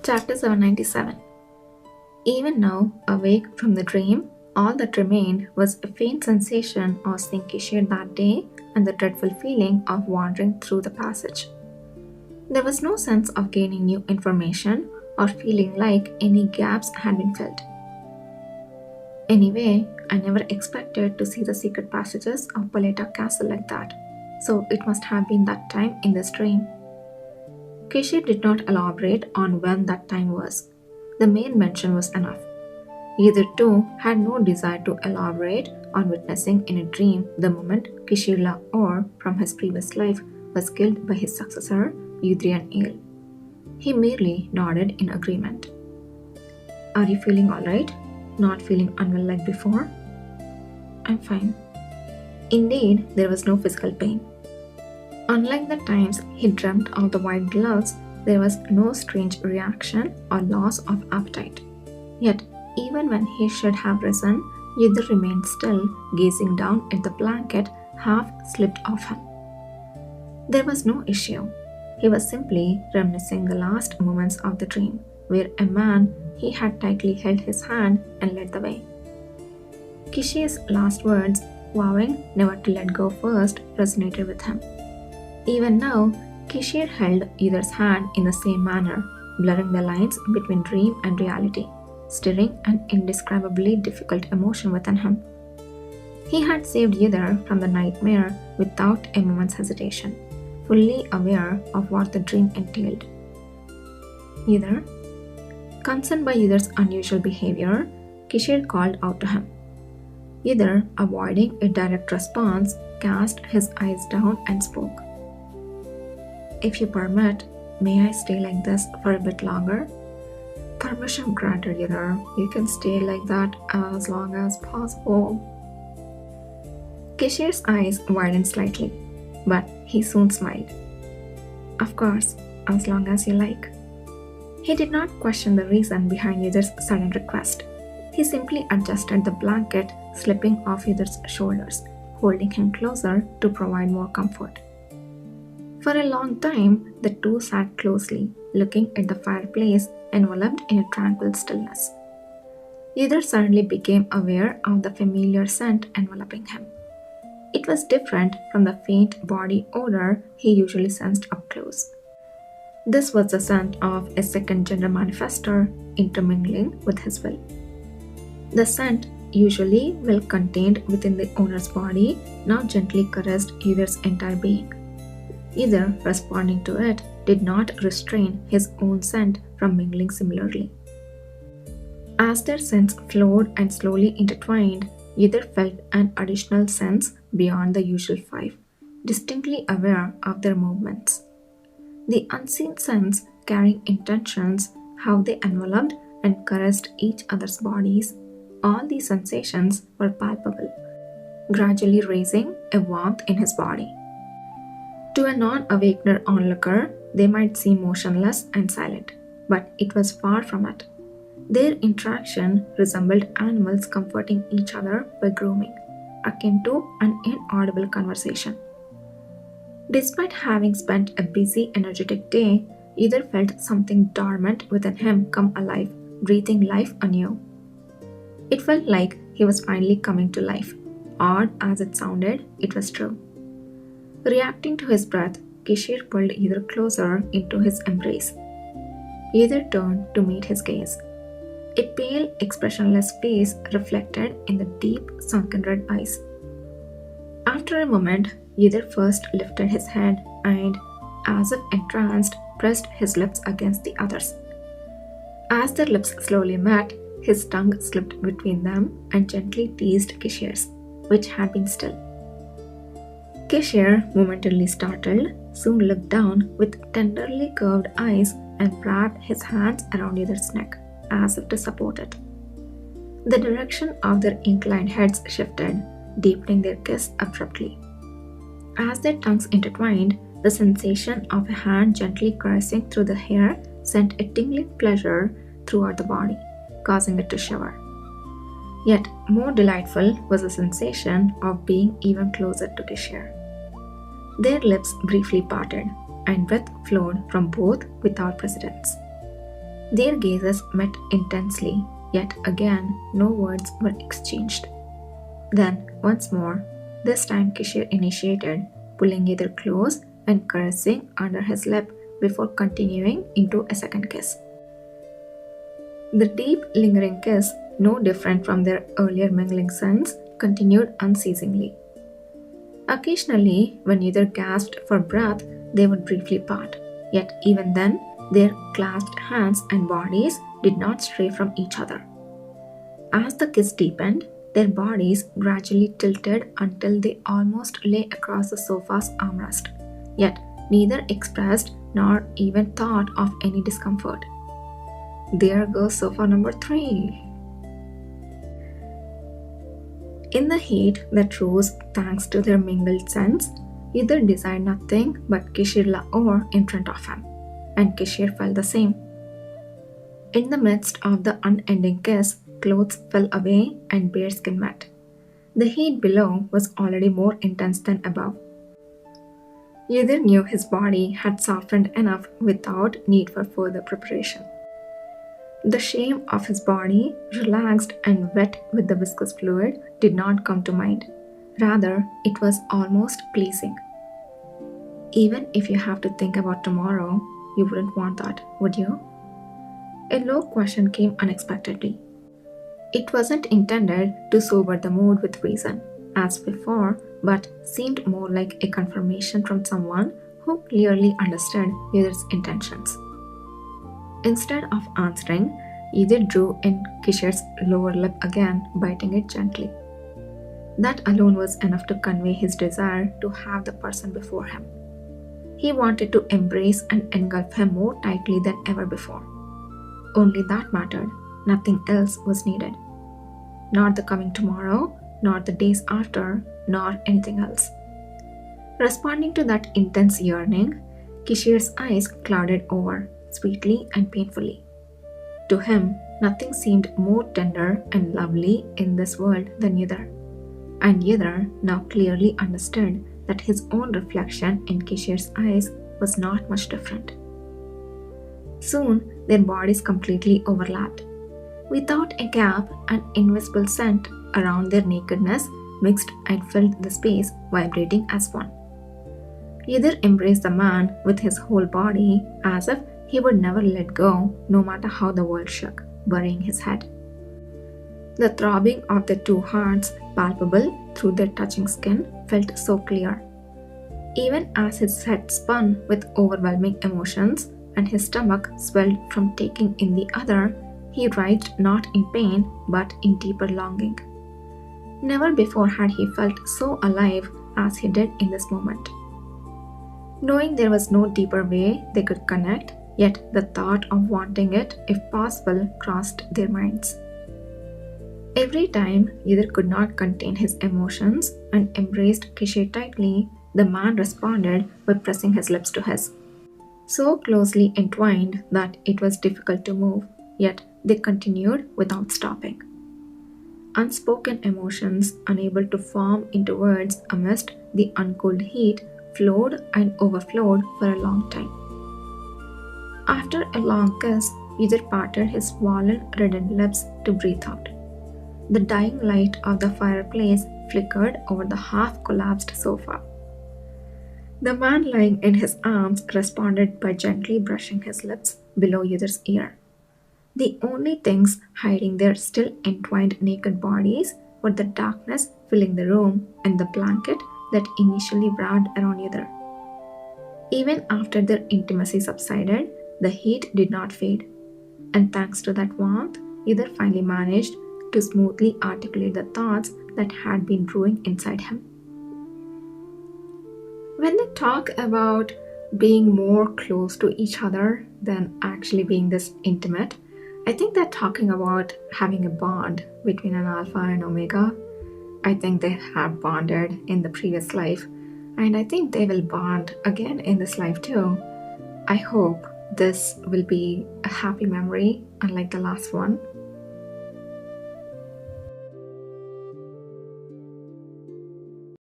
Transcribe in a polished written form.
Chapter 797. Even now, awake from the dream, all that remained was a faint sensation of seeing Kishir that day and the dreadful feeling of wandering through the passage. There was no sense of gaining new information or feeling like any gaps had been filled. Anyway, I never expected to see the secret passages of Paleta Castle like that, so it must have been that time in this dream. Kishir did not elaborate on when that time was. The mere mention was enough. Either two had no desire to elaborate on witnessing in a dream the moment Kishir Lahore from his previous life was killed by his successor, Udrian Ale. He merely nodded in agreement. Are you feeling alright? Not feeling unwell like before? I'm fine. Indeed, there was no physical pain. Unlike the times he dreamt of the white gloves, there was no strange reaction or loss of appetite. Yet, even when he should have risen, Yudhir remained still, gazing down at the blanket half slipped off him. There was no issue. He was simply reminiscing the last moments of the dream, where a man he had tightly held his hand and led the way. Kishir's last words, vowing never to let go first, resonated with him. Even now, Kishir held Yudhir's hand in the same manner, blurring the lines between dream and reality, stirring an indescribably difficult emotion within him. He had saved Yudhir from the nightmare without a moment's hesitation, fully aware of what the dream entailed. Yudhir? Concerned by Yudhir's unusual behavior, Kishir called out to him. Yudhir, avoiding a direct response, cast his eyes down and spoke. If you permit, may I stay like this for a bit longer? Permission granted, Yudhir. You can stay like that as long as possible. Kishir's eyes widened slightly, but he soon smiled. Of course, as long as you like. He did not question the reason behind Yudhir's sudden request. He simply adjusted the blanket, slipping off Yudhir's shoulders, holding him closer to provide more comfort. For a long time, the two sat closely, looking at the fireplace enveloped in a tranquil stillness. Yudhir suddenly became aware of the familiar scent enveloping him. It was different from the faint body odor he usually sensed up close. This was the scent of a second gender manifestor intermingling with his will. The scent, usually well contained within the owner's body, now gently caressed Yudhir's entire being. Yudhir, responding to it, did not restrain his own scent from mingling similarly. As their scents flowed and slowly intertwined, Yudhir felt an additional sense beyond the usual five, distinctly aware of their movements. The unseen sense carrying intentions, how they enveloped and caressed each other's bodies, all these sensations were palpable, gradually raising a warmth in his body. To a non-awakened onlooker, they might seem motionless and silent, but it was far from it. Their interaction resembled animals comforting each other by grooming, akin to an inaudible conversation. Despite having spent a busy, energetic day, Yudhir felt something dormant within him come alive, breathing life anew. It felt like he was finally coming to life. Odd as it sounded, it was true. Reacting to his breath, Kishir pulled Yudhir closer into his embrace. Yudhir turned to meet his gaze. A pale, expressionless face reflected in the deep, sunken red eyes. After a moment, Yudhir first lifted his head and, as if entranced, pressed his lips against the other's. As their lips slowly met, his tongue slipped between them and gently teased Kishir's, which had been still. Kishir, momentarily startled, soon looked down with tenderly curved eyes and wrapped his hands around Yudhir's neck, as if to support it. The direction of their inclined heads shifted, deepening their kiss abruptly. As their tongues intertwined, the sensation of a hand gently caressing through the hair sent a tingling pleasure throughout the body, causing it to shiver. Yet more delightful was the sensation of being even closer to Kishir. Their lips briefly parted, and breath flowed from both without precedence. Their gazes met intensely, yet again no words were exchanged. Then, once more, this time Kishir initiated, pulling Yidr close and caressing under his lip before continuing into a second kiss. The deep, lingering kiss, no different from their earlier mingling scenes, continued unceasingly. Occasionally, when either gasped for breath, they would briefly part, yet even then, their clasped hands and bodies did not stray from each other. As the kiss deepened, their bodies gradually tilted until they almost lay across the sofa's armrest, yet neither expressed nor even thought of any discomfort. There goes sofa number 3. In the heat that rose thanks to their mingled scents, Yidr desired nothing but Kishir Lahore in front of him, and Kishir felt the same. In the midst of the unending kiss, clothes fell away and bare skin met. The heat below was already more intense than above. Yidr knew his body had softened enough without need for further preparation. The shame of his body, relaxed and wet with the viscous fluid, did not come to mind. Rather, it was almost pleasing. Even if you have to think about tomorrow, you wouldn't want that, would you? A low question came unexpectedly. It wasn't intended to sober the mood with reason, as before, but seemed more like a confirmation from someone who clearly understood Yidr's intentions. Instead of answering, Yidr drew in Kishir's lower lip again, biting it gently. That alone was enough to convey his desire to have the person before him. He wanted to embrace and engulf him more tightly than ever before. Only that mattered, nothing else was needed. Not the coming tomorrow, nor the days after, nor anything else. Responding to that intense yearning, Kishir's eyes clouded over, sweetly and painfully. To him, nothing seemed more tender and lovely in this world than Yidr. And Yidr now clearly understood that his own reflection in Kishir's eyes was not much different. Soon, their bodies completely overlapped. Without a gap, an invisible scent around their nakedness mixed and filled the space, vibrating as one. Yidr embraced the man with his whole body as if he would never let go, no matter how the world shook, burying his head. The throbbing of the two hearts, palpable through their touching skin, felt so clear. Even as his head spun with overwhelming emotions and his stomach swelled from taking in the other, he writhed not in pain but in deeper longing. Never before had he felt so alive as he did in this moment. Knowing there was no deeper way they could connect, yet the thought of wanting it, if possible, crossed their minds. Every time Yidr could not contain his emotions and embraced Kishir tightly, the man responded by pressing his lips to his. So closely entwined that it was difficult to move, yet they continued without stopping. Unspoken emotions, unable to form into words amidst the uncooled heat, flowed and overflowed for a long time. After a long kiss, Yidr parted his swollen, reddened lips to breathe out. The dying light of the fireplace flickered over the half-collapsed sofa. The man lying in his arms responded by gently brushing his lips below Yidr's ear. The only things hiding their still entwined naked bodies were the darkness filling the room and the blanket that initially wrapped around Yidr. Even after their intimacy subsided, the heat did not fade, and thanks to that warmth, Yidr finally managed to smoothly articulate the thoughts that had been brewing inside him. When they talk about being more close to each other than actually being this intimate, I think they're talking about having a bond between an alpha and omega. I think they have bonded in the previous life, and I think they will bond again in this life too. I hope this will be a happy memory, unlike the last one.